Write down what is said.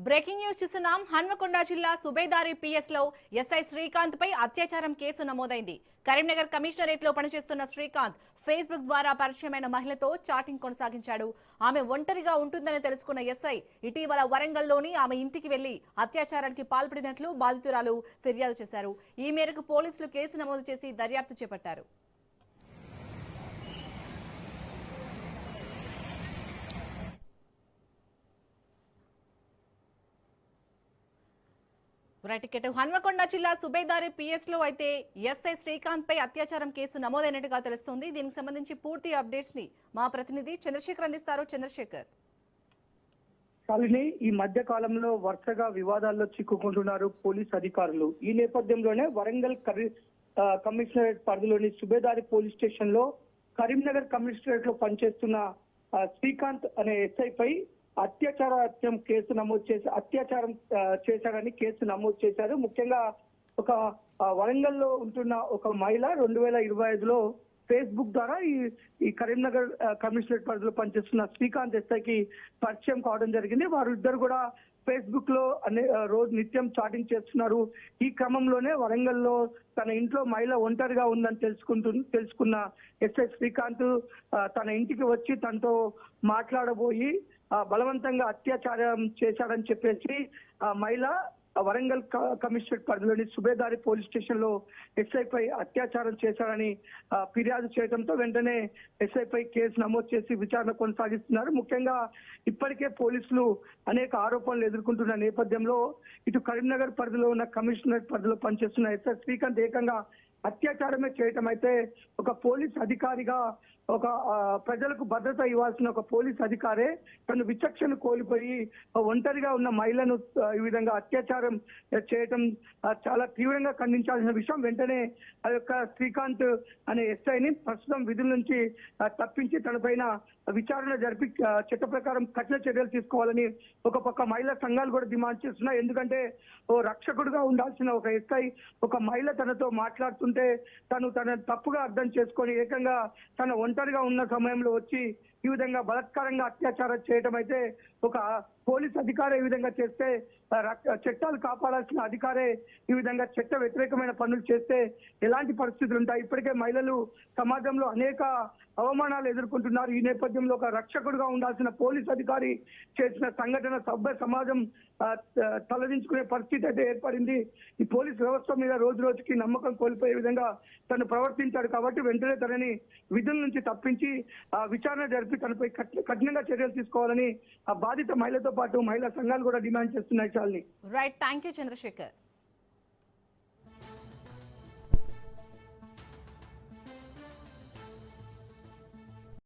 Breaking news చూస్తున్నాం. హన్మకొండ జిల్లా Subedari PS లో ఎస్ఐ శ్రీకాంత్ పై అత్యాచారం కేసు నమోదైంది. కరీంనగర్ కమిషనరేట్ లో పనిచేస్తున్న శ్రీకాంత్ ఫేస్బుక్ ద్వారా పరిచయమైన మహిళతో చాటింగ్ కొనసాగించాడు. ఆమె ఒంటరిగా ఉంటుందని తెలుసుకున్న ఎస్ఐ ఇటీవల వరంగల్లోని ఆమె ఇంటికి వెళ్లి అత్యాచారానికి పాల్పడినట్లు బాధితురాలు ఫిర్యాదు చేశారు. ఈ మేరకు పోలీసులు కేసు నమోదు చేసి దర్యాప్తు చేపట్టారు. హన్మకొండ జిల్లా సుబేదారి పిఎస్ లో అయితే ఎస్ఐ శ్రీకాంత్ పై అత్యాచారం కేసు నమోదైనట్టుగా తెలుస్తోంది. దీనికి సంబంధించి పూర్తి అప్డేట్స్ ని మా ప్రతినిధి చంద్రశేఖర్ అందిస్తారు. చంద్రశేఖర్, ఈ మధ్య కాలంలో వరుసగా వివాదాల్లో చిక్కుకుంటున్నారు పోలీస్ అధికారులు. ఈ నేపథ్యంలోనే వరంగల్ కమిషనరేట్ పరిధిలోని సుబేదారి పోలీస్ స్టేషన్ లో కరీంనగర్ కమిషనరేట్ లో పనిచేస్తున్న శ్రీకాంత్ అనే ఎస్ఐ పై అత్యాచారం కేసు నమోదు చేశారని కేసు నమోదు చేశారు. ముఖ్యంగా ఒక వరంగల్లో ఉంటున్న ఒక మహిళ 2025లో ఫేస్బుక్ ద్వారా ఈ కరీంనగర్ కమిషనరేట్ పరిధిలో పనిచేస్తున్న శ్రీకాంత్ ఎస్ఐకి పరిచయం కావడం జరిగింది. వారు ఇద్దరు కూడా ఫేస్బుక్ లో రోజు నిత్యం చాటింగ్ చేస్తున్నారు. ఈ క్రమంలోనే వరంగల్లో తన ఇంట్లో మహిళ ఒంటరిగా ఉందని తెలుసుకున్న ఎస్ఐ శ్రీకాంత్ తన ఇంటికి వచ్చి తనతో మాట్లాడబోయి బలవంతంగా అత్యాచారం చేశాడని చెప్పేసి మహిళ వరంగల్ కమిషనరేట్ పరిధిలోని సుబేదారి పోలీస్ స్టేషన్ లో ఎస్ఐ పై అత్యాచారం చేశారని ఫిర్యాదు చేయడంతో వెంటనే ఎస్ఐ పై కేసు నమోదు చేసి విచారణ కొనసాగిస్తున్నారు. ముఖ్యంగా ఇప్పటికే పోలీసులు అనేక ఆరోపణలు ఎదుర్కొంటున్న నేపథ్యంలో ఇటు కరీంనగర్ పరిధిలో ఉన్న కమిషనరేట్ పరిధిలో పనిచేస్తున్న ఎస్ఐ శ్రీకాంత్ ఏకంగా అత్యాచారమే చేయటం అయితే ఒక పోలీస్ అధికారిగా ఒక ప్రజలకు భద్రత ఇవ్వాల్సిన ఒక పోలీస్ అధికారే తను విచక్షణ కోల్పోయి ఒంటరిగా ఉన్న మహిళను ఈ విధంగా అత్యాచారం చేయటం చాలా తీవ్రంగా ఖండించాల్సిన విషయం. వెంటనే ఆ యొక్క శ్రీకాంత్ అనే ఎస్ఐని ప్రస్తుతం విధుల నుంచి తప్పించి తనపైన విచారణ జరిపి చట్ట ప్రకారం కఠిన చర్యలు తీసుకోవాలని ఒక పక్క మహిళా సంఘాలు కూడా డిమాండ్ చేస్తున్నాయి. ఎందుకంటే ఓ రక్షకుడుగా ఉండాల్సిన ఒక ఎస్ఐ ఒక మహిళ తనతో మాట్లాడుతుంటే తన తప్పుగా అర్థం చేసుకొని ఏకంగా తన ఒంటరిగా ఉన్న సమయంలో వచ్చి ఈ విధంగా బలాత్కారంగా అత్యాచారం చేయడం అయితే ఒక పోలీస్ అధికారి ఈ విధంగా చేస్తే చట్టాలు కాపాడాల్సిన అధికారే ఈ విధంగా చట్ట వ్యతిరేకమైన పనులు చేస్తే ఎలాంటి పరిస్థితులు ఉంటాయి? ఇప్పటికే మహిళలు సమాజంలో అనేక అవమానాలు ఎదుర్కొంటున్నారు. ఈ నేపథ్యంలో ఒక రక్షకుడుగా ఉండాల్సిన పోలీస్ అధికారి చేసిన సంఘటన సభ్య సమాజం తలదించుకునే పరిస్థితి అయితే ఏర్పడింది. ఈ పోలీస్ వ్యవస్థ మీద రోజు రోజుకి నమ్మకం కోల్పోయే విధంగా తను ప్రవర్తించాడు. కాబట్టి వెంటనే తనని విధుల నుంచి తప్పించి విచారణ జరిపి తనపై కఠినంగా చర్యలు తీసుకోవాలని ఆ బాధిత మహిళతో పాటు మహిళా సంఘాలు కూడా డిమాండ్ చేస్తున్నాయి. చాలని రైట్, థ్యాంక్ యూ చంద్రశేఖర్.